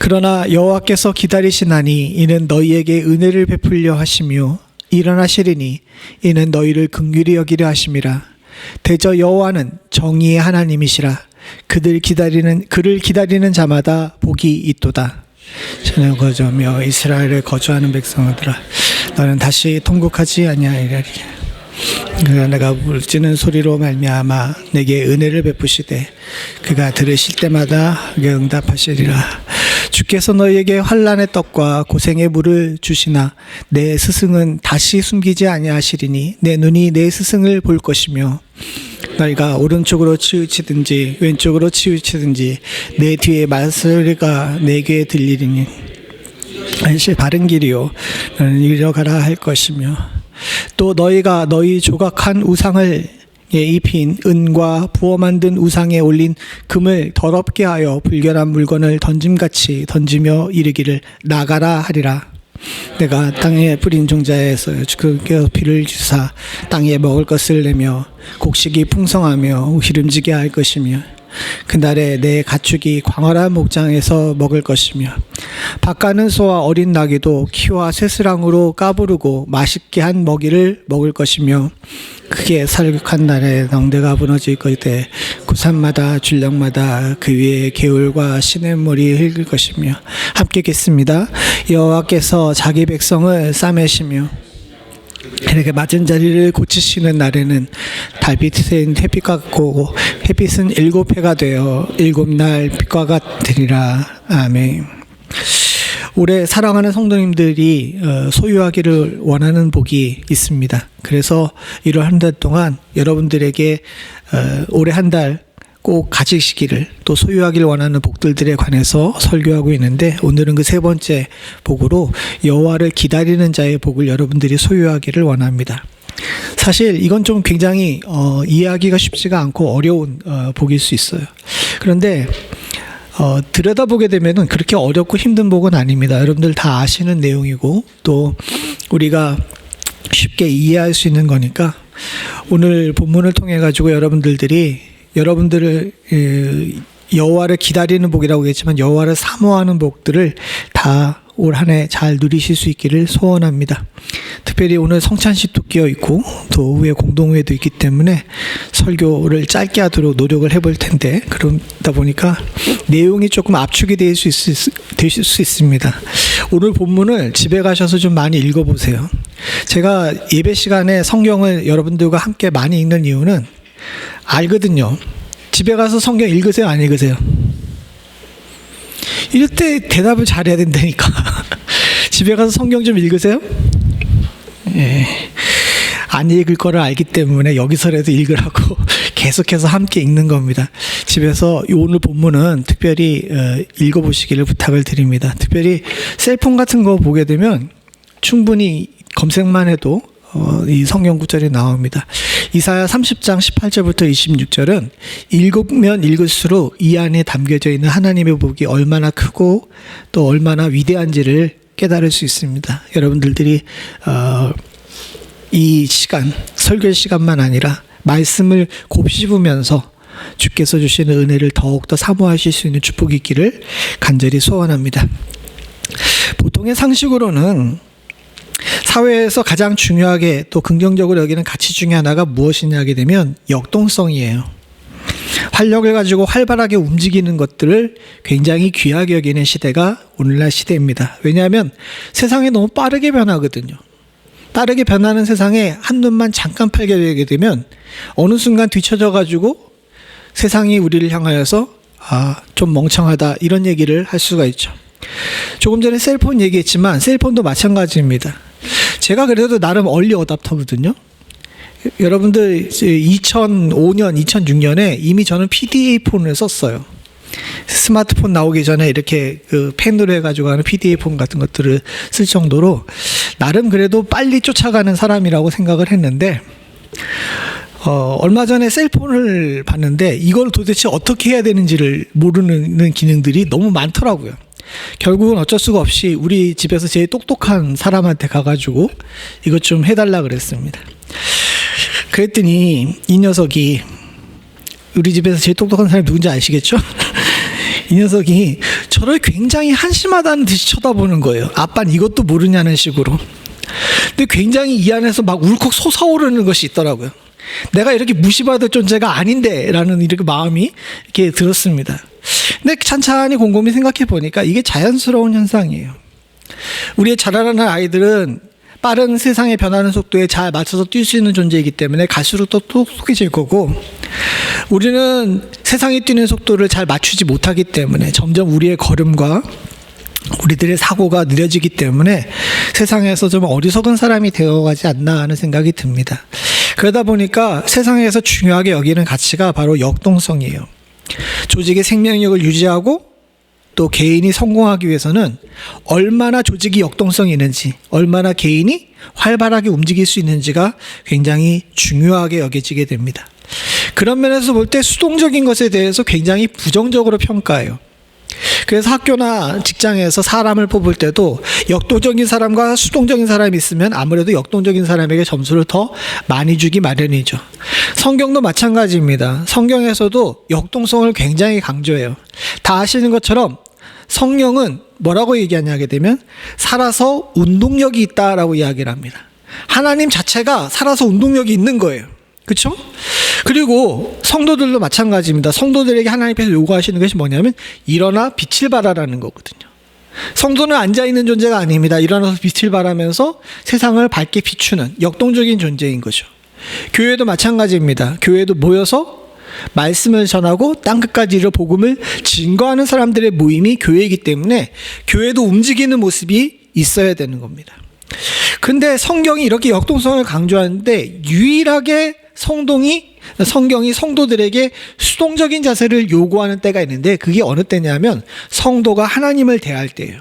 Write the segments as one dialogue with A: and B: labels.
A: 그러나 여호와께서 기다리시나니 이는 너희에게 은혜를 베풀려 하시며 일어나시리니 이는 너희를 긍휼히 여기려 하심이라. 대저 여호와는 정의의 하나님이시라. 그를 기다리는 자마다 복이 있도다. 저는 거저며 이스라엘에 거주하는 백성들아, 너는 다시 통곡하지 아니하리라. 그가 내가 울지는 소리로 말미암아 내게 은혜를 베푸시되 그가 들으실 때마다 그게 응답하시리라. 주께서 너희에게 환난의 떡과 고생의 물을 주시나 내 스승은 다시 숨기지 아니하시리니 내 눈이 내 스승을 볼 것이며 너희가 오른쪽으로 치우치든지 왼쪽으로 치우치든지 내 뒤에 말소리가 내 귀에 들리리니 이것이 바른 길이요 너는 이리로 가라 할 것이며 또 너희가 너희 조각한 우상을 입힌 은과 부어 만든 우상에 올린 금을 더럽게 하여 불결한 물건을 던짐같이 던지며 이르기를 나가라 하리라. 내가 땅에 뿌린 종자에서 그에게 비를 주사 땅에 먹을 것을 내며 곡식이 풍성하며 기름지게 할 것이며 그날에 내 가축이 광활한 목장에서 먹을 것이며 밭가는 소와 어린 나귀도 키와 쇠스랑으로 까부르고 맛있게 한 먹이를 먹을 것이며 크게 살육한 날에 낭대가 무너질 것이되 구산마다 줄령마다 그 위에 개울과 시냇물이 흐를 것이며 함께 읽겠습니다. 여호와께서 자기 백성을 싸매시며 이렇게 맞은 자리를 고치시는 날에는 달빛은 햇빛과 같고 햇빛은 7해가 되어 7날 빛과 같으리라. 아멘. 올해 사랑하는 성도님들이 소유하기를 원하는 복이 있습니다. 그래서 이런 한 달 동안 여러분들에게 올해 한 달 꼭 가지시기를 또 소유하기를 원하는 복들에 관해서 설교하고 있는데 오늘은 그 세 번째 복으로 여호와를 기다리는 자의 복을 여러분들이 소유하기를 원합니다. 사실 이건 좀 굉장히 이해하기가 쉽지가 않고 어려운 복일 수 있어요. 그런데 들여다보게 되면은 그렇게 어렵고 힘든 복은 아닙니다. 여러분들 다 아시는 내용이고 또 우리가 쉽게 이해할 수 있는 거니까 오늘 본문을 통해 가지고 여러분들을 여호와를 기다리는 복이라고 했지만 여호와를 사모하는 복들을 다 올 한 해 잘 누리실 수 있기를 소원합니다. 특별히 오늘 성찬식도 끼어 있고 또 오후에 공동회도 있기 때문에 설교를 짧게 하도록 노력을 해볼 텐데 그러다 보니까 내용이 조금 압축이 되실 수 있습니다. 오늘 본문을 집에 가셔서 좀 많이 읽어보세요. 제가 예배 시간에 성경을 여러분들과 함께 많이 읽는 이유는 알거든요. 집에 가서 성경 읽으세요, 안 읽으세요? 이럴 때 대답을 잘해야 된다니까. 집에 가서 성경 좀 읽으세요? 예. 안 읽을 거를 알기 때문에 여기서라도 읽으라고 계속해서 함께 읽는 겁니다. 집에서 오늘 본문은 특별히 읽어보시기를 부탁을 드립니다. 특별히 셀폰 같은 거 보게 되면 충분히 검색만 해도 이 성경 구절이 나옵니다. 이사야 30장 18절부터 26절은 읽으면 읽을수록 이 안에 담겨져 있는 하나님의 복이 얼마나 크고 또 얼마나 위대한지를 깨달을 수 있습니다. 여러분들이 이 시간, 설교의 시간만 아니라 말씀을 곱씹으면서 주께서 주시는 은혜를 더욱더 사모하실 수 있는 축복이 있기를 간절히 소원합니다. 보통의 상식으로는 사회에서 가장 중요하게 또 긍정적으로 여기는 가치 중에 하나가 무엇이냐 하게 되면 역동성이에요. 활력을 가지고 활발하게 움직이는 것들을 굉장히 귀하게 여기는 시대가 오늘날 시대입니다. 왜냐하면 세상이 너무 빠르게 변하거든요. 빠르게 변하는 세상에 한눈만 잠깐 팔게 되게 되면 어느 순간 뒤처져 가지고 세상이 우리를 향하여서 좀 멍청하다 이런 얘기를 할 수가 있죠. 조금 전에 셀폰 얘기했지만 셀폰도 마찬가지입니다. 제가 그래도 나름 얼리 어답터거든요. 여러분들 2005년, 2006년에 이미 저는 PDA 폰을 썼어요. 스마트폰 나오기 전에 이렇게 그 펜으로 해가지고 하는 PDA 폰 같은 것들을 쓸 정도로 나름 그래도 빨리 쫓아가는 사람이라고 생각을 했는데 얼마 전에 셀폰을 봤는데 이걸 도대체 어떻게 해야 되는지를 모르는 기능들이 너무 많더라고요. 결국은 어쩔 수가 없이 우리 집에서 제일 똑똑한 사람한테 가가지고 이것 좀 해달라 그랬습니다. 그랬더니 이 녀석이 우리 집에서 제일 똑똑한 사람이 누군지 아시겠죠? 이 녀석이 저를 굉장히 한심하다는 듯이 쳐다보는 거예요. 아빠는 이것도 모르냐는 식으로. 근데 굉장히 이 안에서 막 울컥 솟아오르는 것이 있더라고요. 내가 이렇게 무시받을 존재가 아닌데 라는 이렇게 마음이 이렇게 들었습니다. 근데 찬찬히 곰곰이 생각해 보니까 이게 자연스러운 현상이에요. 우리의 자라나는 아이들은 빠른 세상의 변하는 속도에 잘 맞춰서 뛸 수 있는 존재이기 때문에 갈수록 더 똑똑해질 거고, 우리는 세상이 뛰는 속도를 잘 맞추지 못하기 때문에 점점 우리의 걸음과 우리들의 사고가 느려지기 때문에 세상에서 좀 어리석은 사람이 되어가지 않나 하는 생각이 듭니다. 그러다 보니까 세상에서 중요하게 여기는 가치가 바로 역동성이에요. 조직의 생명력을 유지하고 또 개인이 성공하기 위해서는 얼마나 조직이 역동성이 있는지, 얼마나 개인이 활발하게 움직일 수 있는지가 굉장히 중요하게 여겨지게 됩니다. 그런 면에서 볼 때 수동적인 것에 대해서 굉장히 부정적으로 평가해요. 그래서 학교나 직장에서 사람을 뽑을 때도 역동적인 사람과 수동적인 사람이 있으면 아무래도 역동적인 사람에게 점수를 더 많이 주기 마련이죠. 성경도 마찬가지입니다. 성경에서도 역동성을 굉장히 강조해요. 다 아시는 것처럼 성령은 뭐라고 얘기하냐게 되면 살아서 운동력이 있다라고 이야기를 합니다. 하나님 자체가 살아서 운동력이 있는 거예요. 그렇죠? 그리고 성도들도 마찬가지입니다. 성도들에게 하나님께서 요구하시는 것이 뭐냐면 일어나 빛을 발하라는 거거든요. 성도는 앉아있는 존재가 아닙니다. 일어나서 빛을 발하면서 세상을 밝게 비추는 역동적인 존재인 거죠. 교회도 마찬가지입니다. 교회도 모여서 말씀을 전하고 땅끝까지 이르러 복음을 증거하는 사람들의 모임이 교회이기 때문에 교회도 움직이는 모습이 있어야 되는 겁니다. 근데 성경이 이렇게 역동성을 강조하는데 유일하게 성경이 성도들에게 수동적인 자세를 요구하는 때가 있는데, 그게 어느 때냐면 성도가 하나님을 대할 때예요.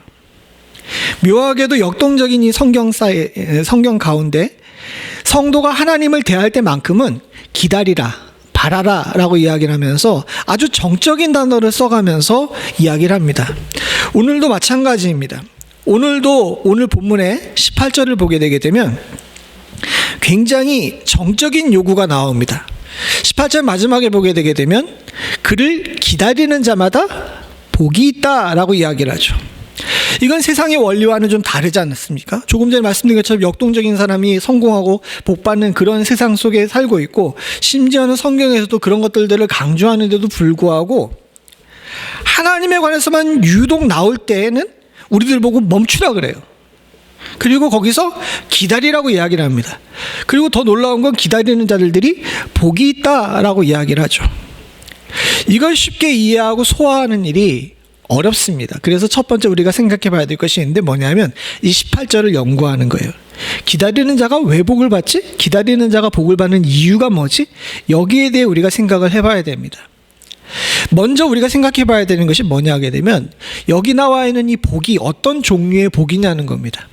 A: 묘하게도 역동적인 이 성경 가운데 성도가 하나님을 대할 때만큼은 기다리라, 바라라 라고 이야기를 하면서 아주 정적인 단어를 써가면서 이야기를 합니다. 오늘도 마찬가지입니다. 오늘 본문의 18절을 보게 되게 되면 굉장히 정적인 요구가 나옵니다. 18절 마지막에 보게 되게 되면 그를 기다리는 자마다 복이 있다라고 이야기를 하죠. 이건 세상의 원리와는 좀 다르지 않습니까? 조금 전에 말씀드린 것처럼 역동적인 사람이 성공하고 복받는 그런 세상 속에 살고 있고, 심지어는 성경에서도 그런 것들을 강조하는데도 불구하고 하나님에 관해서만 유독 나올 때에는 우리들 보고 멈추라 그래요. 그리고 거기서 기다리라고 이야기를 합니다. 그리고 더 놀라운 건 기다리는 자들이 복이 있다라고 이야기를 하죠. 이걸 쉽게 이해하고 소화하는 일이 어렵습니다. 그래서 첫 번째 우리가 생각해 봐야 될 것이 있는데 뭐냐면 이 18절을 연구하는 거예요. 기다리는 자가 왜 복을 받지? 기다리는 자가 복을 받는 이유가 뭐지? 여기에 대해 우리가 생각을 해봐야 됩니다. 먼저 우리가 생각해 봐야 되는 것이 뭐냐 하게 되면 여기 나와 있는 이 복이 어떤 종류의 복이냐는 겁니다.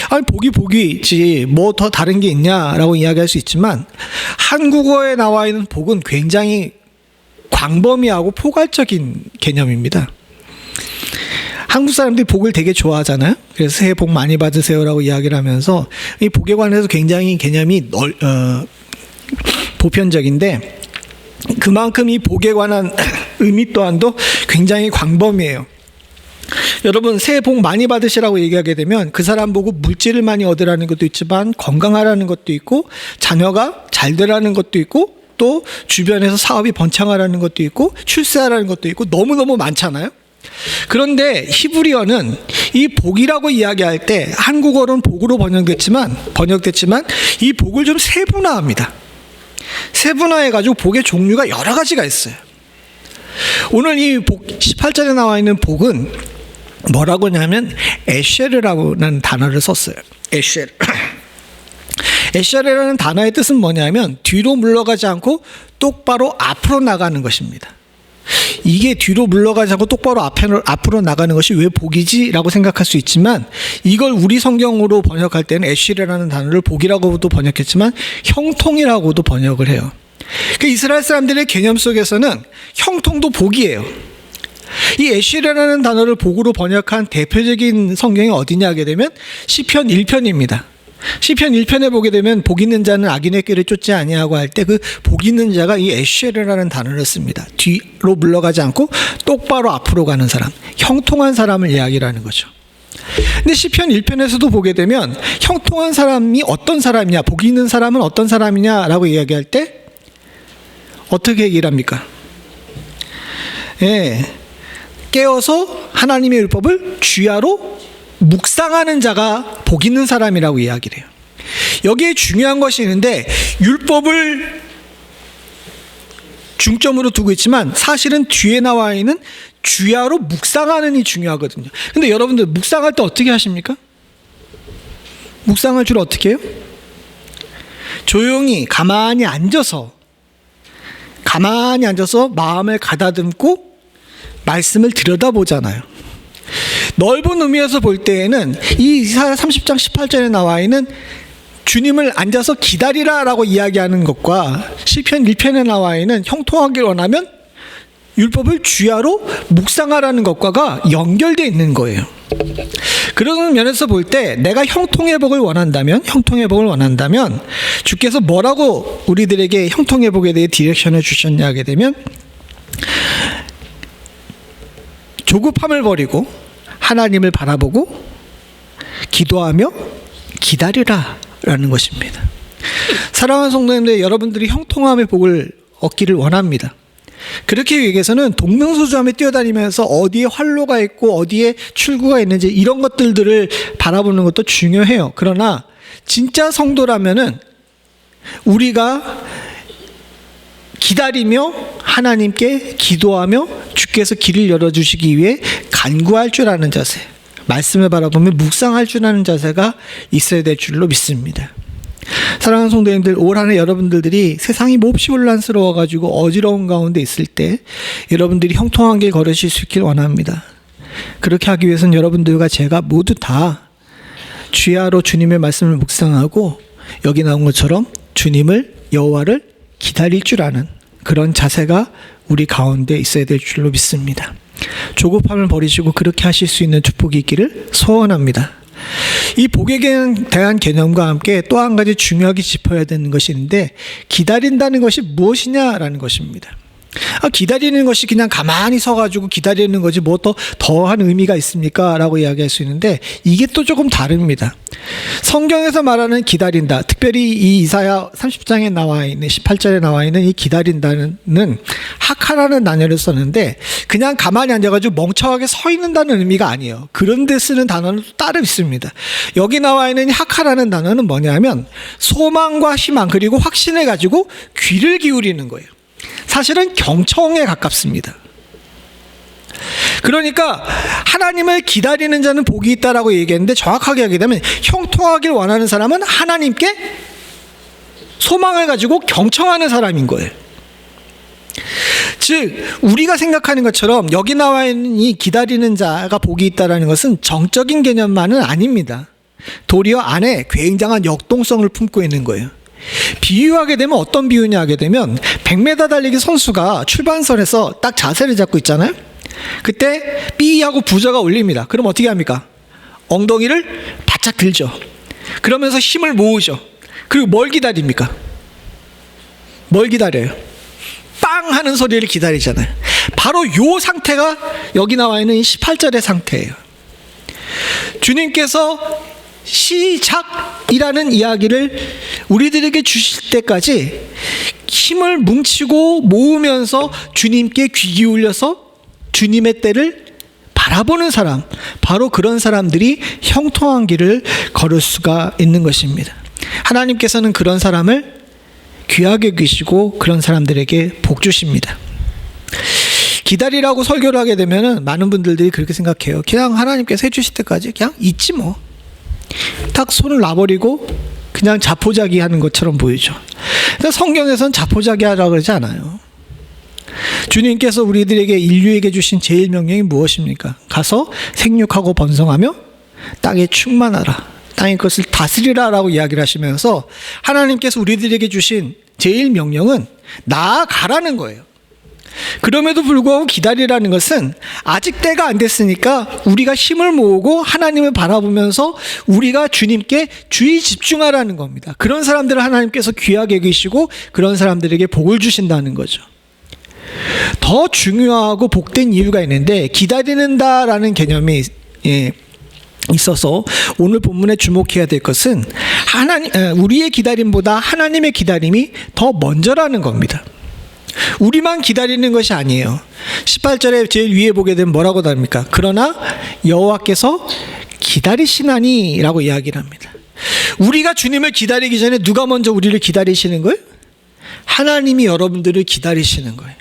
A: 아니 복이지 뭐 더 다른 게 있냐라고 이야기할 수 있지만, 한국어에 나와 있는 복은 굉장히 광범위하고 포괄적인 개념입니다. 한국 사람들이 복을 되게 좋아하잖아요. 그래서 새해 복 많이 받으세요라고 이야기를 하면서 이 복에 관해서 굉장히 개념이 보편적인데, 그만큼 이 복에 관한 의미 또한도 굉장히 광범위해요. 여러분, 새해 복 많이 받으시라고 얘기하게 되면 그 사람 보고 물질을 많이 얻으라는 것도 있지만 건강하라는 것도 있고 자녀가 잘 되라는 것도 있고 또 주변에서 사업이 번창하라는 것도 있고 출세하라는 것도 있고 너무너무 많잖아요. 그런데 히브리어는 이 복이라고 이야기할 때 한국어로는 복으로 번역됐지만 이 복을 좀 세분화합니다. 세분화해가지고 복의 종류가 여러 가지가 있어요. 오늘 이 복 18절에 나와 있는 복은 뭐라고 하냐면 에쉐르라는 단어를 썼어요. 에쉐르. 에쉐르라는 단어의 뜻은 뭐냐면 뒤로 물러가지 않고 똑바로 앞으로 나가는 것입니다. 이게 뒤로 물러가지 않고 똑바로 앞으로 나가는 것이 왜 복이지? 라고 생각할 수 있지만, 이걸 우리 성경으로 번역할 때는 에쉐르라는 단어를 복이라고도 번역했지만 형통이라고도 번역을 해요. 그 이스라엘 사람들의 개념 속에서는 형통도 복이에요. 이 에쉬라는 단어를 복으로 번역한 대표적인 성경이 어디냐 하게 되면 시편 1편입니다. 시편 1편에 보게 되면 복 있는 자는 악인의 꾀를 쫓지 아니하고 할 때 그 복 있는 자가 이 에쉐르라는 단어를 씁니다. 뒤로 물러가지 않고 똑바로 앞으로 가는 사람, 형통한 사람을 이야기하는 거죠. 근데 시편 1편에서도 보게 되면 형통한 사람이 어떤 사람이냐, 복 있는 사람은 어떤 사람이냐라고 이야기할 때 어떻게 얘기를 합니까? 예, 깨어서 하나님의 율법을 주야로 묵상하는 자가 복 있는 사람이라고 이야기를 해요. 여기에 중요한 것이 있는데 율법을 중점으로 두고 있지만 사실은 뒤에 나와 있는 주야로 묵상하는이 중요하거든요. 근데 여러분들 묵상할 때 어떻게 하십니까? 묵상할 줄 어떻게 해요? 조용히 가만히 앉아서 마음을 가다듬고 말씀을 들여다보잖아요. 넓은 의미에서 볼 때에는 이 이사야 30장 18절에 나와 있는 주님을 앉아서 기다리라 라고 이야기하는 것과 시편 1편에 나와 있는 형통하길 원하면 율법을 주야로 묵상하라는 것과가 연결되어 있는 거예요. 그런 면에서 볼 때 내가 형통의 복을 원한다면 주께서 뭐라고 우리들에게 형통의 복에 대해 디렉션을 주셨냐 하게 되면 조급함을 버리고 하나님을 바라보고 기도하며 기다리라 라는 것입니다. 사랑하는 성도님들, 여러분들이 형통함의 복을 얻기를 원합니다. 그렇게 위해서는 동명소주하며 뛰어다니면서 어디에 활로가 있고 어디에 출구가 있는지 이런 것들을 바라보는 것도 중요해요. 그러나 진짜 성도라면은 우리가 기다리며 하나님께 기도하며 주께서 길을 열어주시기 위해 간구할 줄 아는 자세, 말씀을 바라보며 묵상할 줄 아는 자세가 있어야 될 줄로 믿습니다. 사랑하는 성도님들, 올 한 해 여러분들이 세상이 몹시 혼란스러워가지고 어지러운 가운데 있을 때 여러분들이 형통한 길 걸으실 수 있길 원합니다. 그렇게 하기 위해서는 여러분들과 제가 모두 다 주야로 주님의 말씀을 묵상하고 여기 나온 것처럼 주님을, 여호와를 기다릴 줄 아는 그런 자세가 우리 가운데 있어야 될 줄로 믿습니다. 조급함을 버리시고 그렇게 하실 수 있는 축복이 있기를 소원합니다. 이 복에 대한 개념과 함께 또 한 가지 중요하게 짚어야 되는 것이 있는데, 기다린다는 것이 무엇이냐라는 것입니다. 기다리는 것이 그냥 가만히 서가지고 기다리는 거지 뭐 또 더한 의미가 있습니까? 라고 이야기할 수 있는데 이게 또 조금 다릅니다. 성경에서 말하는 기다린다, 특별히 이 이사야 30장에 나와 있는 18절에 나와 있는 이 기다린다는 하카라는 단어를 썼는데 그냥 가만히 앉아가지고 멍청하게 서 있는다는 의미가 아니에요. 그런데 쓰는 단어는 또 따로 있습니다. 여기 나와 있는 하카라는 단어는 뭐냐면 소망과 희망 그리고 확신을 가지고 귀를 기울이는 거예요. 사실은 경청에 가깝습니다. 그러니까 하나님을 기다리는 자는 복이 있다라고 얘기했는데 정확하게 하게 되면 형통하길 원하는 사람은 하나님께 소망을 가지고 경청하는 사람인 거예요. 즉 우리가 생각하는 것처럼 여기 나와 있는 이 기다리는 자가 복이 있다라는 것은 정적인 개념만은 아닙니다. 도리어 안에 굉장한 역동성을 품고 있는 거예요. 비유하게 되면 어떤 비유냐 하게 되면 100m 달리기 선수가 출발선에서 딱 자세를 잡고 있잖아요. 그때 삐하고 부저가 울립니다. 그럼 어떻게 합니까? 엉덩이를 바짝 들죠. 그러면서 힘을 모으죠. 그리고 뭘 기다립니까? 뭘 기다려요? 빵 하는 소리를 기다리잖아요. 바로 요 상태가 여기 나와 있는 18절의 상태예요. 주님께서 시작이라는 이야기를 우리들에게 주실 때까지 힘을 뭉치고 모으면서 주님께 귀 기울여서 주님의 때를 바라보는 사람, 바로 그런 사람들이 형통한 길을 걸을 수가 있는 것입니다. 하나님께서는 그런 사람을 귀하게 여기시고 그런 사람들에게 복 주십니다. 기다리라고 설교를 하게 되면 많은 분들이 그렇게 생각해요. 그냥 하나님께서 해주실 때까지 그냥 있지 뭐. 딱 손을 놔버리고 그냥 자포자기 하는 것처럼 보이죠. 성경에서는 자포자기 하라고 그러지 않아요. 주님께서 우리들에게 인류에게 주신 제일 명령이 무엇입니까? 가서 생육하고 번성하며 땅에 충만하라, 땅의 것을 다스리라 라고 이야기를 하시면서 하나님께서 우리들에게 주신 제일 명령은 나아가라는 거예요. 그럼에도 불구하고 기다리라는 것은 아직 때가 안 됐으니까 우리가 힘을 모으고 하나님을 바라보면서 우리가 주님께 주의 집중하라는 겁니다. 그런 사람들을 하나님께서 귀하게 여기시고 그런 사람들에게 복을 주신다는 거죠. 더 중요하고 복된 이유가 있는데, 기다리는다라는 개념이 있어서 오늘 본문에 주목해야 될 것은 우리의 기다림보다 하나님의 기다림이 더 먼저라는 겁니다. 우리만 기다리는 것이 아니에요. 18절에 제일 위에 보게 되면 뭐라고 답니까? 그러나 여호와께서 기다리시나니 라고 이야기를 합니다. 우리가 주님을 기다리기 전에 누가 먼저 우리를 기다리시는 거예요? 하나님이 여러분들을 기다리시는 거예요.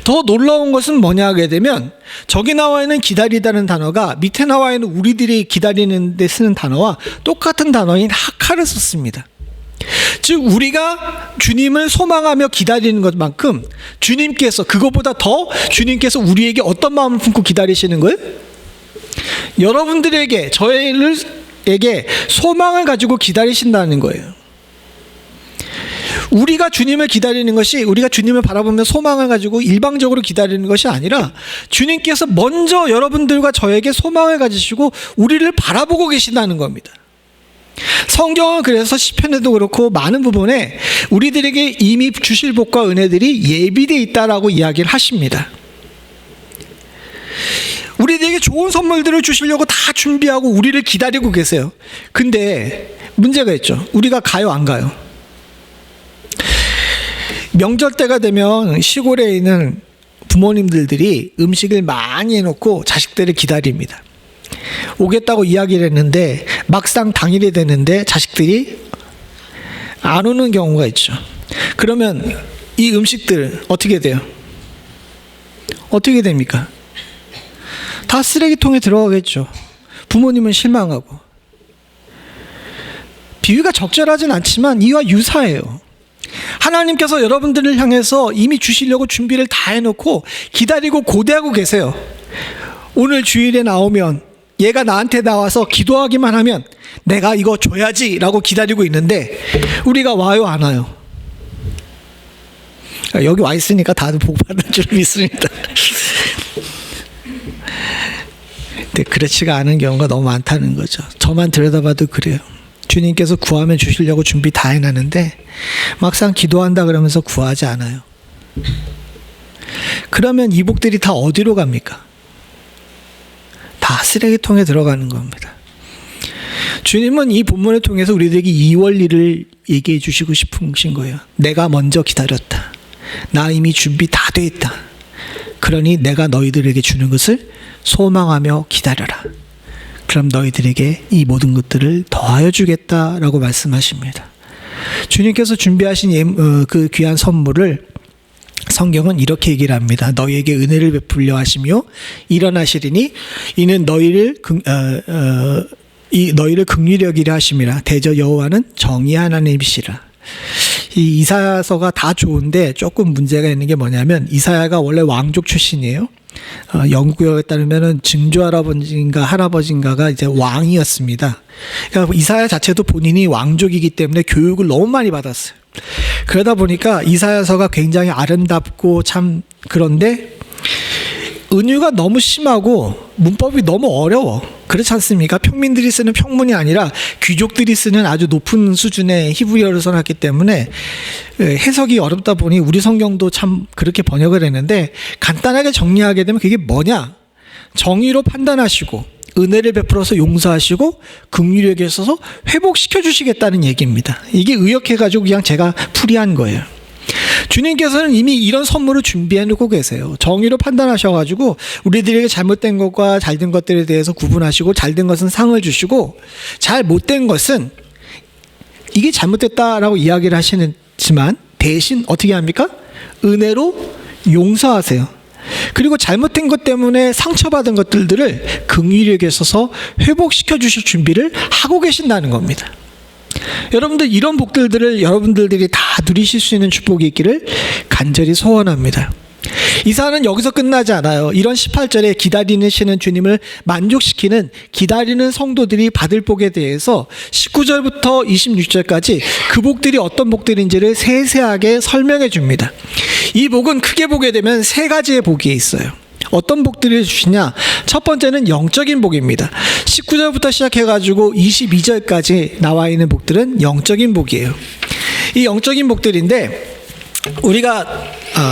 A: 더 놀라운 것은 뭐냐 하게 되면, 저기 나와 있는 기다리다는 단어가 밑에 나와 있는 우리들이 기다리는 데 쓰는 단어와 똑같은 단어인 하카를 썼습니다. 즉 우리가 주님을 소망하며 기다리는 것만큼 주님께서 그것보다 더 주님께서 우리에게 어떤 마음을 품고 기다리시는 거예요? 여러분들에게, 저희에게 소망을 가지고 기다리신다는 거예요. 우리가 주님을 기다리는 것이, 우리가 주님을 바라보며 소망을 가지고 일방적으로 기다리는 것이 아니라 주님께서 먼저 여러분들과 저에게 소망을 가지시고 우리를 바라보고 계신다는 겁니다. 성경은 그래서 시편에도 그렇고 많은 부분에 우리들에게 이미 주실 복과 은혜들이 예비되어 있다라고 이야기를 하십니다. 우리들에게 좋은 선물들을 주시려고 다 준비하고 우리를 기다리고 계세요. 근데 문제가 있죠. 우리가 가요, 안 가요? 명절 때가 되면 시골에 있는 부모님들이 음식을 많이 해놓고 자식들을 기다립니다. 오겠다고 이야기를 했는데 막상 당일이 되는데 자식들이 안 오는 경우가 있죠. 그러면 이 음식들 어떻게 돼요? 어떻게 됩니까? 다 쓰레기통에 들어가겠죠. 부모님은 실망하고. 비유가 적절하진 않지만 이와 유사해요. 하나님께서 여러분들을 향해서 이미 주시려고 준비를 다 해놓고 기다리고 고대하고 계세요. 오늘 주일에 나오면 얘가 나한테 나와서 기도하기만 하면 내가 이거 줘야지 라고 기다리고 있는데 우리가 와요, 안 와요? 여기 와 있으니까 다들 복 받을 줄 믿습니다. 근데 그렇지가 않은 경우가 너무 많다는 거죠. 저만 들여다봐도 그래요. 주님께서 구하면 주시려고 준비 다 해놨는데 막상 기도한다 그러면서 구하지 않아요. 그러면 이 복들이 다 어디로 갑니까? 다 쓰레기통에 들어가는 겁니다. 주님은 이 본문을 통해서 우리들에게 이 원리를 얘기해 주시고 싶으신 거예요. 내가 먼저 기다렸다. 나 이미 준비 다 돼 있다. 그러니 내가 너희들에게 주는 것을 소망하며 기다려라. 그럼 너희들에게 이 모든 것들을 더하여 주겠다라고 말씀하십니다. 주님께서 준비하신 그 귀한 선물을 성경은 이렇게 얘기를 합니다. 너희에게 은혜를 베풀려 하시며 일어나시리니 이는 너희를 긍휼히 여기려 하심이라. 대저 여호와는 정의 하나님이시라. 이 이사야서가 다 좋은데 조금 문제가 있는 게 뭐냐면, 이사야가 원래 왕족 출신이에요. 영국에 따르면은 증조 할아버지인가가 이제 왕이었습니다. 그러니까 이사야 자체도 본인이 왕족이기 때문에 교육을 너무 많이 받았어요. 그러다 보니까 이사야서가 굉장히 아름답고 참, 그런데 은유가 너무 심하고 문법이 너무 어려워. 그렇지 않습니까? 평민들이 쓰는 평문이 아니라 귀족들이 쓰는 아주 높은 수준의 히브리어를 써놨기 때문에 해석이 어렵다 보니 우리 성경도 참 그렇게 번역을 했는데, 간단하게 정리하게 되면 그게 뭐냐? 정의로 판단하시고 은혜를 베풀어서 용서하시고 긍휼히 여기셔서 회복시켜 주시겠다는 얘기입니다. 이게 의역해가지고 그냥 제가 풀이한 거예요. 주님께서는 이미 이런 선물을 준비해 놓고 계세요. 정의로 판단하셔가지고 우리들에게 잘못된 것과 잘된 것들에 대해서 구분하시고, 잘된 것은 상을 주시고 잘못된 것은 이게 잘못됐다라고 이야기를 하시지만 대신 어떻게 합니까? 은혜로 용서하세요. 그리고 잘못된 것 때문에 상처받은 것들을 긍휼히 여기셔서 회복시켜 주실 준비를 하고 계신다는 겁니다. 여러분들, 이런 복들을 여러분들이 다 누리실 수 있는 축복이 있기를 간절히 소원합니다. 이사는 여기서 끝나지 않아요. 이런 18절에 기다리시는 주님을 만족시키는 기다리는 성도들이 받을 복에 대해서 19절부터 26절까지 그 복들이 어떤 복들인지를 세세하게 설명해 줍니다. 이 복은 크게 보게 되면 세 가지의 복이 있어요. 어떤 복들을 주시냐? 첫 번째는 영적인 복입니다. 19절부터 시작해가지고 22절까지 나와 있는 복들은 영적인 복이에요. 이 영적인 복들인데 우리가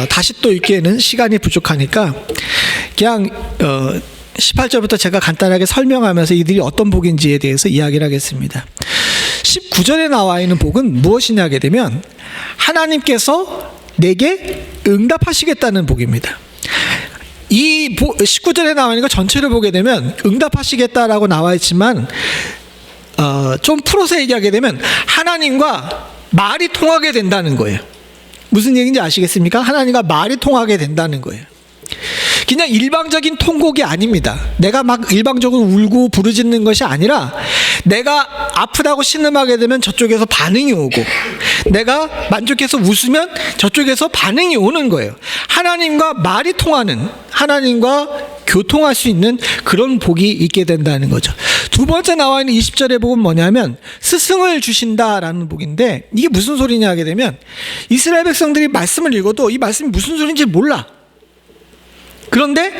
A: 다시 또 읽기에는 시간이 부족하니까 그냥 18절부터 제가 간단하게 설명하면서 이들이 어떤 복인지에 대해서 이야기를 하겠습니다. 19절에 나와 있는 복은 무엇이냐 하게 되면 하나님께서 내게 응답하시겠다는 복입니다. 이 19절에 나와 있는 거 전체를 보게 되면 응답하시겠다라고 나와 있지만 좀 풀어서 얘기하게 되면 하나님과 말이 통하게 된다는 거예요. 무슨 얘기인지 아시겠습니까? 하나님과 말이 통하게 된다는 거예요. 그냥 일방적인 통곡이 아닙니다. 내가 막 일방적으로 울고 부르짖는 것이 아니라 내가 아프다고 신음하게 되면 저쪽에서 반응이 오고 내가 만족해서 웃으면 저쪽에서 반응이 오는 거예요. 하나님과 말이 통하는, 하나님과 교통할 수 있는 그런 복이 있게 된다는 거죠. 두 번째 나와 있는 20절의 복은 뭐냐면 스승을 주신다라는 복인데 이게 무슨 소리냐 하게 되면 이스라엘 백성들이 말씀을 읽어도 이 말씀이 무슨 소리인지 몰라. 그런데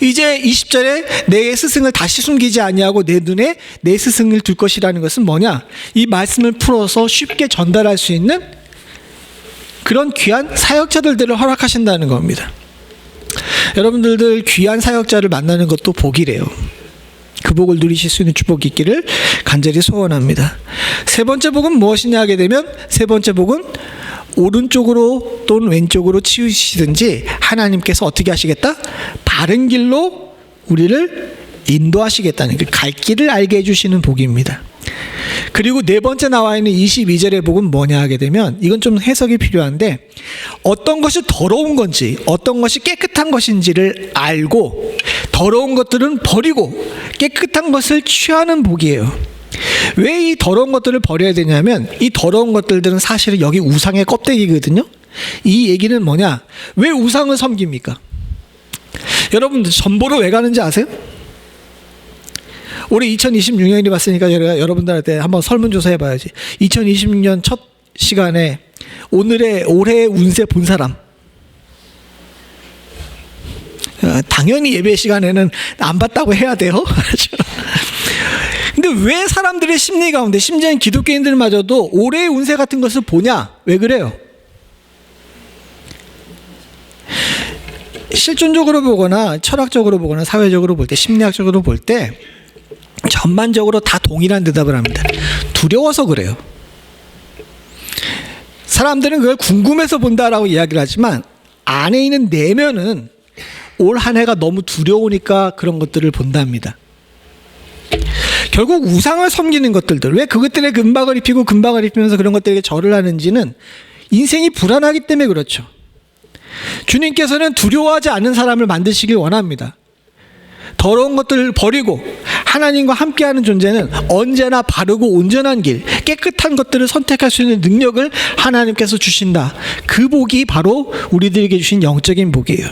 A: 이제 20절에 내 스승을 다시 숨기지 아니하고 내 눈에 내 스승을 둘 것이라는 것은 뭐냐? 이 말씀을 풀어서 쉽게 전달할 수 있는 그런 귀한 사역자들을 허락하신다는 겁니다. 여러분들 귀한 사역자를 만나는 것도 복이래요. 그 복을 누리실 수 있는 축복이 있기를 간절히 소원합니다. 세 번째 복은 무엇이냐 하게 되면 세 번째 복은 오른쪽으로 또는 왼쪽으로 치우시든지 하나님께서 어떻게 하시겠다? 바른 길로 우리를 인도하시겠다는 갈 길을 알게 해주시는 복입니다. 그리고 네 번째 나와 있는 22절의 복은 뭐냐 하게 되면 이건 좀 해석이 필요한데 어떤 것이 더러운 건지 어떤 것이 깨끗한 것인지를 알고 더러운 것들은 버리고 깨끗한 것을 취하는 복이에요. 왜 이 더러운 것들을 버려야 되냐면 이 더러운 것들은 사실은 여기 우상의 껍데기거든요. 이 얘기는 뭐냐? 왜 우상을 섬깁니까? 여러분들 전보로 왜 가는지 아세요? 올해 2026년이 왔으니까 여러분들한테 한번 설문조사 해봐야지. 2026년 첫 시간에 올해의 운세 본 사람, 당연히 예배 시간에는 안 봤다고 해야 돼요. 근데 왜 사람들의 심리 가운데 심지어는 기독교인들마저도 올해의 운세 같은 것을 보냐? 왜 그래요? 실존적으로 보거나 철학적으로 보거나 사회적으로 볼 때 심리학적으로 볼 때 전반적으로 다 동일한 대답을 합니다. 두려워서 그래요. 사람들은 그걸 궁금해서 본다라고 이야기를 하지만 안에 있는 내면은 올 한 해가 너무 두려우니까 그런 것들을 본답니다. 결국 우상을 섬기는 것들들, 왜 그것들에 금박을 입히고 금박을 입히면서 그런 것들에게 절을 하는지는 인생이 불안하기 때문에 그렇죠. 주님께서는 두려워하지 않는 사람을 만드시길 원합니다. 더러운 것들을 버리고 하나님과 함께하는 존재는 언제나 바르고 온전한 길, 깨끗한 것들을 선택할 수 있는 능력을 하나님께서 주신다. 그 복이 바로 우리들에게 주신 영적인 복이에요.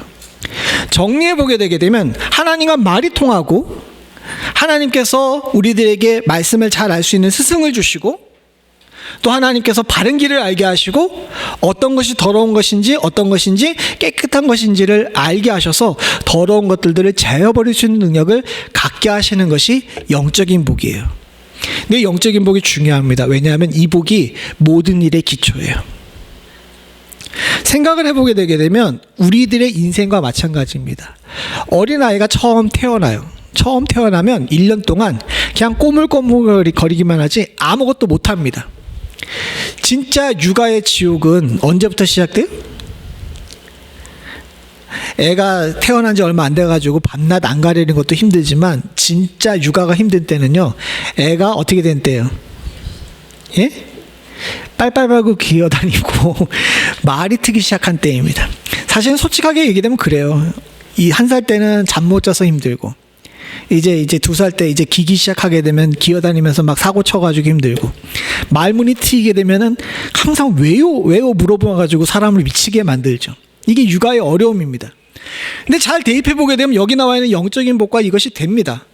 A: 정리해 보게 되게 되면 하나님과 말이 통하고 하나님께서 우리들에게 말씀을 잘 알 수 있는 스승을 주시고 또 하나님께서 바른 길을 알게 하시고 어떤 것이 더러운 것인지 어떤 것인지 깨끗한 것인지를 알게 하셔서 더러운 것들을 제어버릴 수 있는 능력을 갖게 하시는 것이 영적인 복이에요. 근데 영적인 복이 중요합니다. 왜냐하면 이 복이 모든 일의 기초예요. 생각을 해보게 되게 되면 우리들의 인생과 마찬가지입니다. 어린아이가 처음 태어나요. 처음 태어나면 1년 동안 그냥 꼬물꼬물거리기만 하지 아무것도 못합니다. 진짜 육아의 지옥은 언제부터 시작돼요? 애가 태어난 지 얼마 안 돼가지고 밤낮 안 가리는 것도 힘들지만 진짜 육아가 힘든 때는요, 애가 어떻게 된 때예요? 예? 빨빨빨고 기어다니고 말이 트기 시작한 때입니다. 사실은 솔직하게 얘기하면 그래요. 이 1살 때는 잠 못 자서 힘들고 이제 2살 때 이제 기기 시작하게 되면 기어다니면서 막 사고 쳐가지고 힘들고 말문이 트이게 되면은 항상 왜요 물어봐가지고 사람을 미치게 만들죠. 이게 육아의 어려움입니다. 근데 잘 대입해 보게 되면 여기 나와 있는 영적인 복과 이것이 됩니다.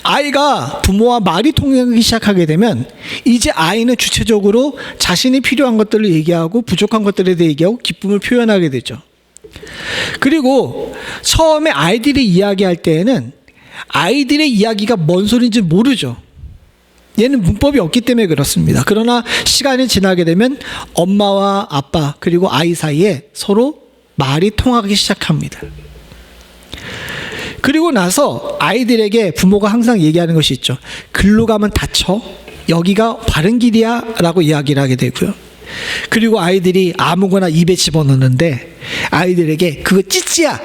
A: 아이가 부모와 말이 통하기 시작하게 되면 이제 아이는 주체적으로 자신이 필요한 것들을 얘기하고 부족한 것들에 대해 얘기하고 기쁨을 표현하게 되죠. 그리고 처음에 아이들이 이야기할 때에는 아이들의 이야기가 뭔 소리인지 모르죠. 얘는 문법이 없기 때문에 그렇습니다. 그러나 시간이 지나게 되면 엄마와 아빠 그리고 아이 사이에 서로 말이 통하기 시작합니다. 그리고 나서 아이들에게 부모가 항상 얘기하는 것이 있죠. 글로 가면 다쳐. 여기가 바른 길이야 라고 이야기를 하게 되고요. 그리고 아이들이 아무거나 입에 집어넣는데 아이들에게 그거 찌찌야.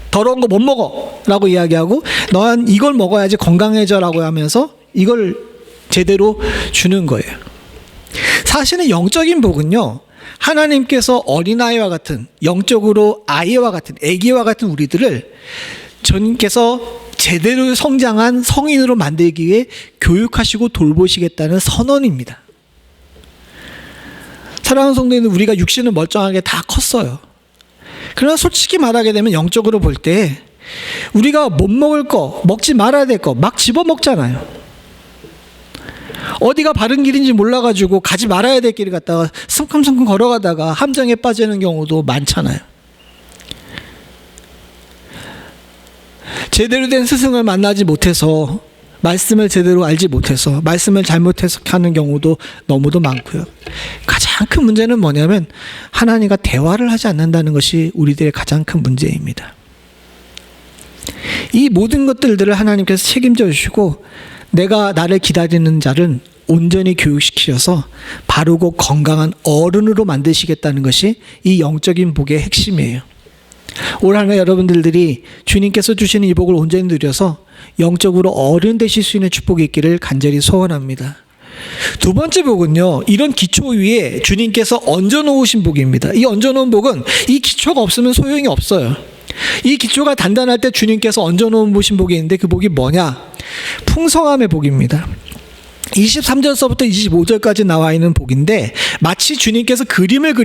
A: 더러운 거 못 먹어 라고 이야기하고 넌 이걸 먹어야지 건강해져 라고 하면서 이걸 제대로 주는 거예요. 사실은 영적인 복은요, 하나님께서 어린아이와 같은 영적으로 아이와 같은 아기와 같은 우리들을 주님께서 제대로 성장한 성인으로 만들기 위해 교육하시고 돌보시겠다는 선언입니다. 사랑하는 성도님들, 우리가 육신은 멀쩡하게 다 컸어요. 그러나 솔직히 말하게 되면 영적으로 볼 때 우리가 못 먹을 거, 먹지 말아야 될 거 막 집어먹잖아요. 어디가 바른 길인지 몰라가지고 가지 말아야 될 길을 갔다가 성큼성큼 걸어가다가 함정에 빠지는 경우도 많잖아요. 제대로 된 스승을 만나지 못해서 말씀을 제대로 알지 못해서 말씀을 잘못 해석하는 경우도 너무도 많고요. 가장 큰 문제는 뭐냐면 하나님과 대화를 하지 않는다는 것이 우리들의 가장 큰 문제입니다. 이 모든 것들을 하나님께서 책임져 주시고 내가 나를 기다리는 자를 온전히 교육시키셔서 바르고 건강한 어른으로 만드시겠다는 것이 이 영적인 복의 핵심이에요. 올 한 해 여러분들이 주님께서 주시는 이 복을 온전히 누려서 영적으로 어른 되실 수 있는 축복이 있기를 간절히 소원합니다. 두 번째 복은요, 이런 기초 위에 주님께서 얹어놓으신 복입니다. 이 얹어놓은 복은 이 기초가 없으면 소용이 없어요. 이 기초가 단단할 때 주님께서 얹어놓은 복이 있는데 그 복이 뭐냐? 풍성함의 복입니다. 23절서부터 25절까지 나와 있는 복인데 마치 주님께서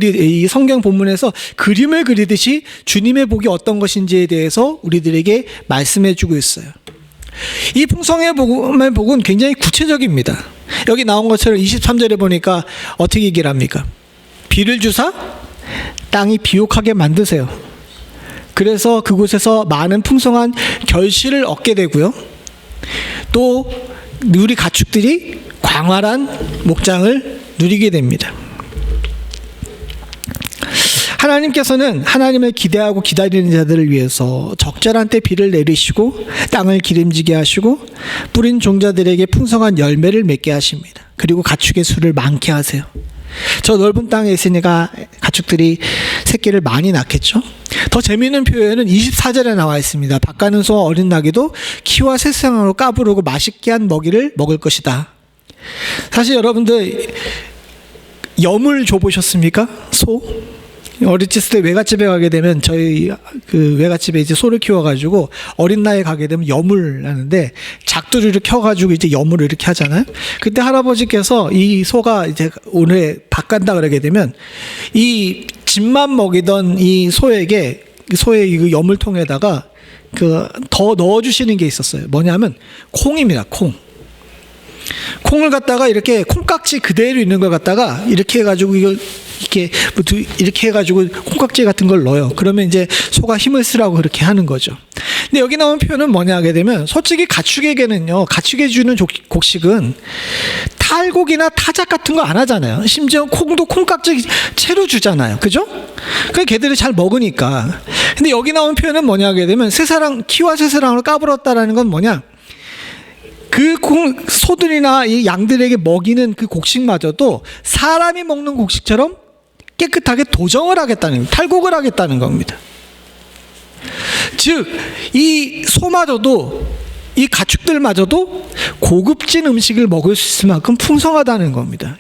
A: 이 성경 본문에서 그림을 그리듯이 주님의 복이 어떤 것인지에 대해서 우리들에게 말씀해 주고 있어요. 이 풍성의 복은 굉장히 구체적입니다. 여기 나온 것처럼 23절에 보니까 어떻게 얘기를 합니까? 비를 주사 땅이 비옥하게 만드세요. 그래서 그곳에서 많은 풍성한 결실을 얻게 되고요. 또 우리 가축들이 광활한 목장을 누리게 됩니다. 하나님께서는 하나님을 기대하고 기다리는 자들을 위해서 적절한 때 비를 내리시고 땅을 기름지게 하시고 뿌린 종자들에게 풍성한 열매를 맺게 하십니다. 그리고 가축의 수를 많게 하세요. 저 넓은 땅에 있으니까 가축들이 새끼를 많이 낳겠죠. 더 재미있는 표현은 24절에 나와 있습니다. 밭가는 소와 어린 나귀도 키와 새싹으로 까부르고 맛있게 한 먹이를 먹을 것이다. 사실 여러분들 염을 줘보셨습니까? 소? 어렸을 때 외갓집에 가게 되면 저희 그 외갓집에 이제 소를 키워가지고 어린 나이에 가게 되면 염을 하는데 작두리를 켜가지고 이제 염을 이렇게 하잖아요. 그때 할아버지께서 이 소가 이제 오늘 밥 간다 그러게 되면 이 집만 먹이던 이 소에게 소의 이 염을 통에다가 그 더 넣어주시는 게 있었어요. 뭐냐면 콩입니다. 콩을 갖다가 이렇게 콩깍지 그대로 있는 걸 갖다가 이렇게 해가지고 이렇게 해가지고 콩깍지 같은 걸 넣어요. 그러면 이제 소가 힘을 쓰라고 그렇게 하는 거죠. 근데 여기 나온 표현은 뭐냐 하게 되면 솔직히 가축에게는요, 가축에 주는 곡식은 탈곡이나 타작 같은 거 안 하잖아요. 심지어 콩도 콩깍지 채로 주잖아요. 그죠? 그 걔들이 잘 먹으니까. 근데 여기 나온 표현은 뭐냐 하게 되면 키와 새사랑으로 까불었다라는 건 뭐냐? 그 소들이나 이 양들에게 먹이는 그 곡식마저도 사람이 먹는 곡식처럼 깨끗하게 도정을 하겠다는, 탈곡을 하겠다는 겁니다. 즉, 이 소마저도, 이 가축들마저도 고급진 음식을 먹을 수 있을 만큼 풍성하다는 겁니다.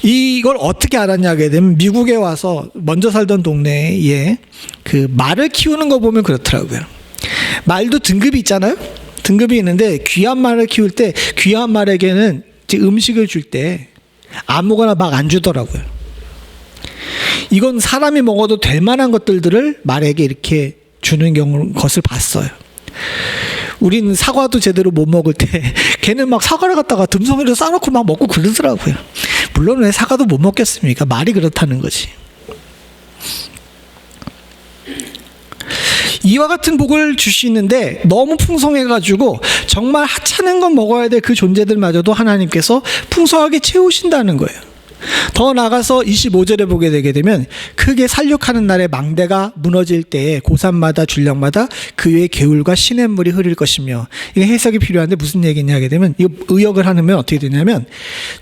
A: 이걸 어떻게 알았냐게 되면 미국에 와서 먼저 살던 동네에 그 말을 키우는 거 보면 그렇더라고요. 말도 등급이 있잖아요. 등급이 있는데 귀한 말을 키울 때 귀한 말에게는 음식을 줄 때 아무거나 막 안 주더라고요. 이건 사람이 먹어도 될 만한 것들을 말에게 이렇게 주는 것을 봤어요. 우린 사과도 제대로 못 먹을 때 걔는 막 사과를 갖다가 듬성이로 싸놓고 막 먹고 그러더라고요. 물론 왜 사과도 못 먹겠습니까? 말이 그렇다는 거지. 이와 같은 복을 주시는데 너무 풍성해가지고 정말 하찮은 건 먹어야 될 그 존재들마저도 하나님께서 풍성하게 채우신다는 거예요. 더 나아가서 25절에 보게 되게 되면 크게 살육하는 날에 망대가 무너질 때에 고산마다 줄령마다 그 위에 개울과 시냇물이 흐를 것이며, 이게 해석이 필요한데 무슨 얘기냐 하게 되면, 이거 의역을 하면 어떻게 되냐면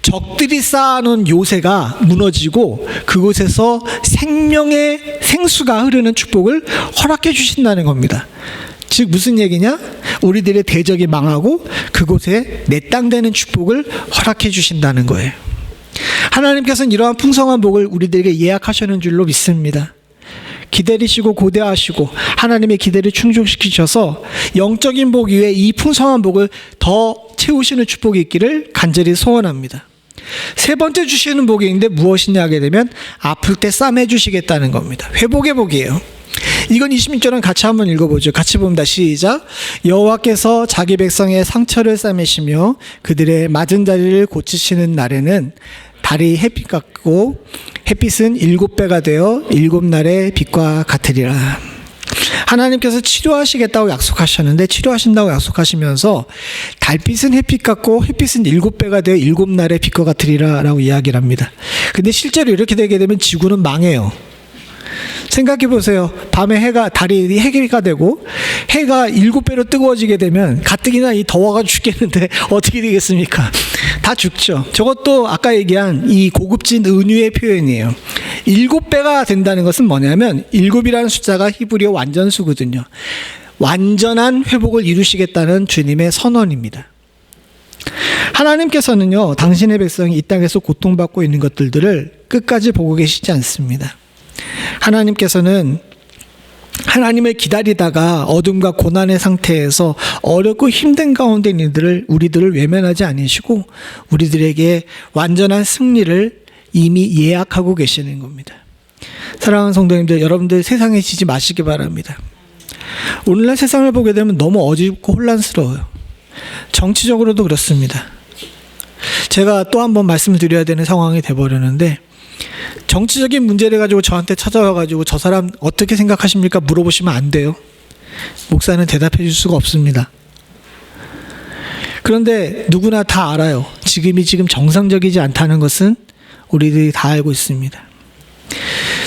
A: 적들이 쌓아놓은 요새가 무너지고 그곳에서 생명의 생수가 흐르는 축복을 허락해 주신다는 겁니다. 즉 무슨 얘기냐? 우리들의 대적이 망하고 그곳에 내 땅 되는 축복을 허락해 주신다는 거예요. 하나님께서는 이러한 풍성한 복을 우리들에게 예약하시는 줄로 믿습니다. 기다리시고 고대하시고 하나님의 기대를 충족시키셔서 영적인 복 이외에 이 풍성한 복을 더 채우시는 축복이 있기를 간절히 소원합니다. 세 번째 주시는 복이 있는데 무엇이냐 하게 되면 아플 때 싸매 주시겠다는 겁니다. 회복의 복이에요. 이건 26절은 같이 한번 읽어보죠. 같이 봅니다. 시작. 여호와께서 자기 백성의 상처를 싸매시며 그들의 맞은 자리를 고치시는 날에는 달이 햇빛 같고 햇빛은 7배가 되어 7날의 빛과 같으리라. 하나님께서 치료하시겠다고 약속하셨는데 치료하신다고 약속하시면서 달빛은 햇빛 같고 햇빛은 7배가 되어 7날의 빛과 같으리라 라고 이야기를 합니다. 근데 실제로 이렇게 되게 되면 지구는 망해요. 생각해 보세요. 밤에 달이 해가 되고 해가 7배로 뜨거워지게 되면 가뜩이나 이 더워가지고 죽겠는데 어떻게 되겠습니까? 다 죽죠. 저것도 아까 얘기한 이 고급진 은유의 표현이에요. 7배가 된다는 것은 뭐냐면 7이라는 숫자가 히브리어 완전수거든요. 완전한 회복을 이루시겠다는 주님의 선언입니다. 하나님께서는요, 당신의 백성이 이 땅에서 고통받고 있는 것들을 끝까지 보고 계시지 않습니다. 하나님께서는 하나님을 기다리다가 어둠과 고난의 상태에서 어렵고 힘든 가운데 있는 우리들을 외면하지 않으시고 우리들에게 완전한 승리를 이미 예약하고 계시는 겁니다. 사랑하는 성도님들, 여러분들 세상에 지지 마시기 바랍니다. 오늘날 세상을 보게 되면 너무 어둡고 혼란스러워요. 정치적으로도 그렇습니다. 제가 또 한 번 말씀을 드려야 되는 상황이 돼버렸는데, 정치적인 문제를 가지고 저한테 찾아와가지고 저 사람 어떻게 생각하십니까? 물어보시면 안 돼요. 목사는 대답해 줄 수가 없습니다. 그런데 누구나 다 알아요. 지금 정상적이지 않다는 것은 우리들이 다 알고 있습니다.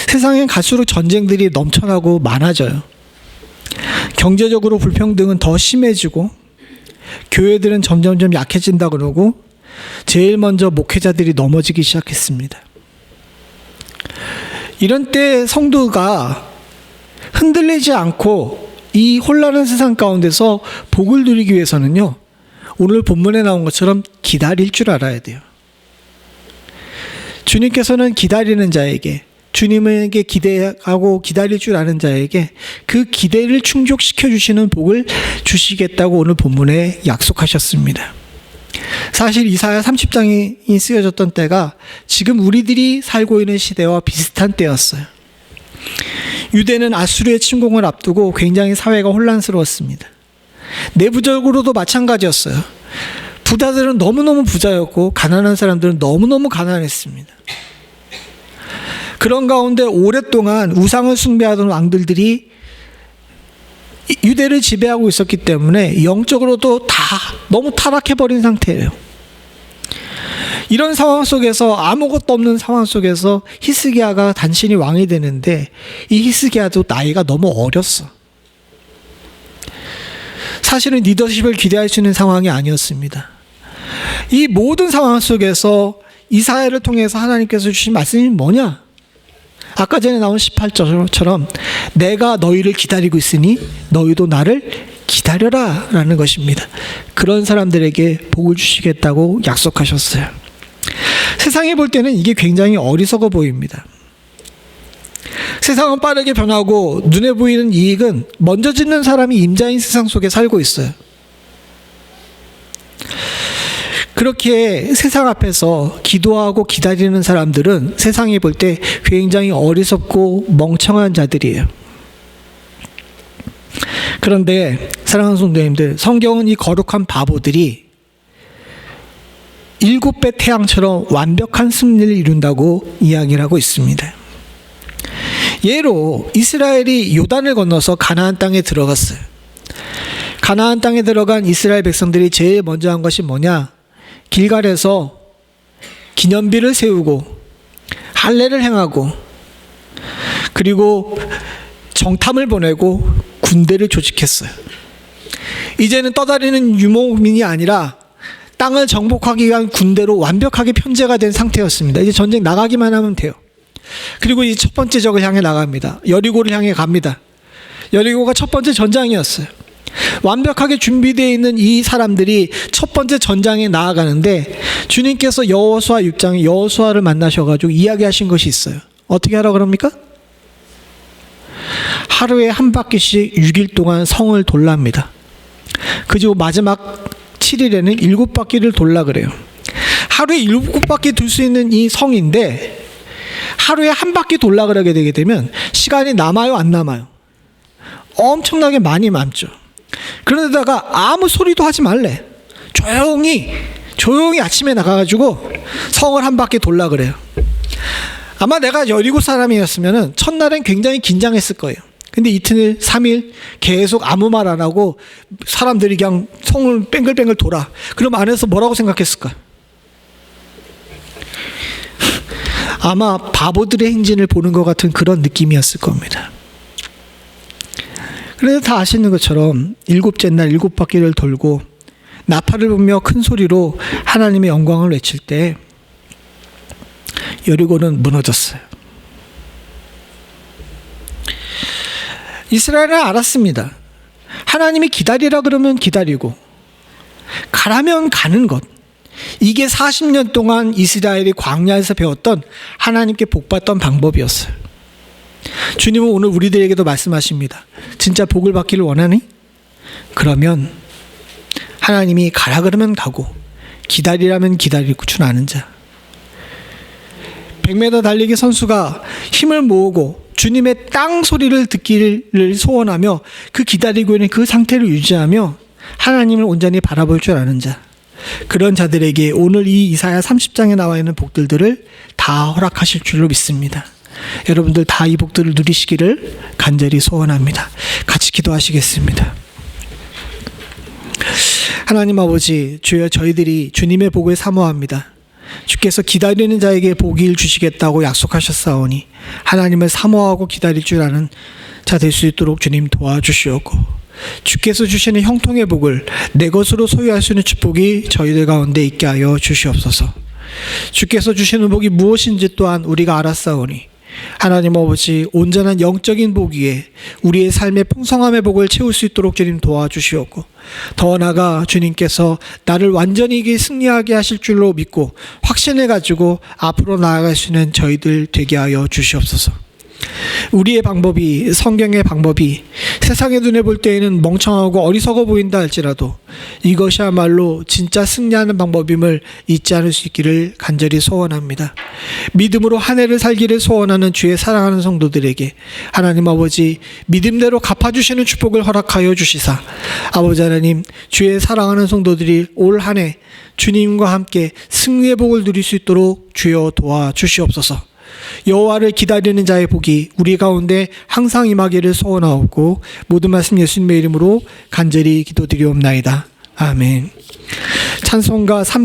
A: 세상엔 갈수록 전쟁들이 넘쳐나고 많아져요. 경제적으로 불평등은 더 심해지고 교회들은 점점점 약해진다 그러고 제일 먼저 목회자들이 넘어지기 시작했습니다. 이런 때 성도가 흔들리지 않고 이 혼란한 세상 가운데서 복을 누리기 위해서는요, 오늘 본문에 나온 것처럼 기다릴 줄 알아야 돼요. 주님께서는 기다리는 자에게, 주님에게 기대하고 기다릴 줄 아는 자에게 그 기대를 충족시켜 주시는 복을 주시겠다고 오늘 본문에 약속하셨습니다. 사실 이사야 30장이 쓰여졌던 때가 지금 우리들이 살고 있는 시대와 비슷한 때였어요. 유대는 아수르의 침공을 앞두고 굉장히 사회가 혼란스러웠습니다. 내부적으로도 마찬가지였어요. 부자들은 너무너무 부자였고 가난한 사람들은 너무너무 가난했습니다. 그런 가운데 오랫동안 우상을 숭배하던 왕들이 유대를 지배하고 있었기 때문에 영적으로도 다 너무 타락해버린 상태예요. 이런 상황 속에서, 아무것도 없는 상황 속에서 히스기야가 단신이 왕이 되는데 이 히스기야도 나이가 너무 어렸어. 사실은 리더십을 기대할 수 있는 상황이 아니었습니다. 이 모든 상황 속에서 이사야를 통해서 하나님께서 주신 말씀이 뭐냐? 아까 전에 나온 18절처럼 내가 너희를 기다리고 있으니 너희도 나를 기다려라 라는 것입니다. 그런 사람들에게 복을 주시겠다고 약속하셨어요. 세상에 볼 때는 이게 굉장히 어리석어 보입니다. 세상은 빠르게 변하고 눈에 보이는 이익은 먼저 짓는 사람이 임자인 세상 속에 살고 있어요. 그렇게 세상 앞에서 기도하고 기다리는 사람들은 세상이 볼 때 굉장히 어리석고 멍청한 자들이에요. 그런데 사랑하는 성도님들, 성경은 이 거룩한 바보들이 7배 태양처럼 완벽한 승리를 이룬다고 이야기를 하고 있습니다. 예로 이스라엘이 요단을 건너서 가나안 땅에 들어갔어요. 가나안 땅에 들어간 이스라엘 백성들이 제일 먼저 한 것이 뭐냐? 길갈에서 기념비를 세우고 할례를 행하고 그리고 정탐을 보내고 군대를 조직했어요. 이제는 떠다니는 유목민이 아니라 땅을 정복하기 위한 군대로 완벽하게 편제가 된 상태였습니다. 이제 전쟁 나가기만 하면 돼요. 그리고 이 첫 번째 적을 향해 나갑니다. 여리고를 향해 갑니다. 여리고가 첫 번째 전장이었어요. 완벽하게 준비되어 있는 이 사람들이 첫 번째 전장에 나아가는데 주님께서 여호수아 6장에 여호수아를 만나셔가지고 이야기하신 것이 있어요. 어떻게 하라고 그럽니까? 하루에 한 바퀴씩 6일 동안 성을 돌랍니다. 그리고 마지막 7일에는 7바퀴를 돌라 그래요. 하루에 7바퀴 돌 수 있는 이 성인데 하루에 한 바퀴 돌라 그러게 되게 되면 시간이 남아요, 안 남아요? 엄청나게 많이 남죠. 그런데다가 아무 소리도 하지 말래. 조용히 아침에 나가가지고 성을 한 바퀴 돌라 그래요. 아마 내가 여리고 사람이었으면 첫날엔 굉장히 긴장했을 거예요. 근데 이틀, 3일 계속 아무 말 안 하고 사람들이 그냥 성을 뺑글뺑글 돌아. 그럼 안에서 뭐라고 생각했을까? 아마 바보들의 행진을 보는 것 같은 그런 느낌이었을 겁니다. 그래서 다 아시는 것처럼 7째 날 7바퀴를 돌고 나팔을 불며 큰 소리로 하나님의 영광을 외칠 때 여리고는 무너졌어요. 이스라엘은 알았습니다. 하나님이 기다리라 그러면 기다리고 가라면 가는 것, 이게 40년 동안 이스라엘이 광야에서 배웠던 하나님께 복받던 방법이었어요. 주님은 오늘 우리들에게도 말씀하십니다. 진짜 복을 받기를 원하니? 그러면 하나님이 가라 그러면 가고 기다리라면 기다리고 줄 아는 자. 100m 달리기 선수가 힘을 모으고 주님의 땅 소리를 듣기를 소원하며 그 기다리고 있는 그 상태를 유지하며 하나님을 온전히 바라볼 줄 아는 자. 그런 자들에게 오늘 이 이사야 30장에 나와 있는 복들을 다 허락하실 줄로 믿습니다. 여러분들 다 이 복들을 누리시기를 간절히 소원합니다. 같이 기도하시겠습니다. 하나님 아버지, 주여 저희들이 주님의 복을 사모합니다. 주께서 기다리는 자에게 복을 주시겠다고 약속하셨사오니 하나님을 사모하고 기다릴 줄 아는 자 될 수 있도록 주님 도와주시옵고, 주께서 주시는 형통의 복을 내 것으로 소유할 수 있는 축복이 저희들 가운데 있게 하여 주시옵소서. 주께서 주시는 복이 무엇인지 또한 우리가 알았사오니 하나님 아버지, 온전한 영적인 복 위에 우리의 삶의 풍성함의 복을 채울 수 있도록 주님 도와주시옵고, 더 나아가 주님께서 나를 완전히 승리하게 하실 줄로 믿고 확신을 가지고 앞으로 나아갈 수 있는 저희들 되게 하여 주시옵소서. 우리의 방법이, 성경의 방법이 세상의 눈에 볼 때에는 멍청하고 어리석어 보인다 할지라도 이것이야말로 진짜 승리하는 방법임을 잊지 않을 수 있기를 간절히 소원합니다. 믿음으로 한 해를 살기를 소원하는 주의 사랑하는 성도들에게 하나님 아버지, 믿음대로 갚아주시는 축복을 허락하여 주시사 아버지 하나님, 주의 사랑하는 성도들이 올 한 해 주님과 함께 승리의 복을 누릴 수 있도록 주여 도와주시옵소서. 여호와를 기다리는 자의 복이 우리 가운데 항상 임하기를 소원하옵고, 모든 말씀 예수님의 이름으로 간절히 기도드리옵나이다. 아멘. 찬송가